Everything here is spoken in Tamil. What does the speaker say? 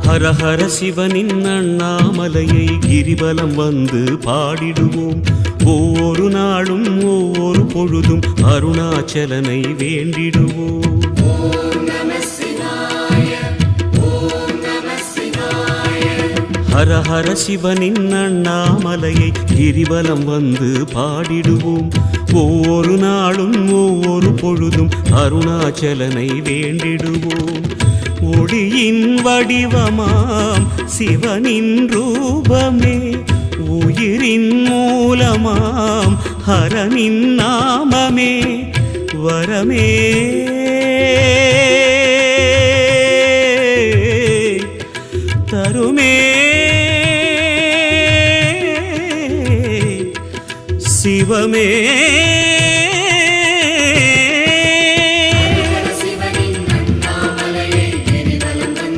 ஹரஹர சிவனின் அண்ணாமலையை கிரிவலம் வந்து பாடிடுவோம். ஒவ்வொரு நாளும் ஒவ்வொரு பொழுதும் அருணாச்சலனை வேண்டிடுவோம். ஹரஹர சிவனின் அண்ணாமலையை கிரிவலம் வந்து பாடிடுவோம். ஒவ்வொரு நாளும் ஒவ்வொரு பொழுதும் அருணாச்சலனை வேண்டிடுவோம். ஒளியின் வடிவமாம் சிவனின் ரூபமே, உயிரின் மூலமாம் ஹரனின் நாமமே, வரமே தருமே சிவமே.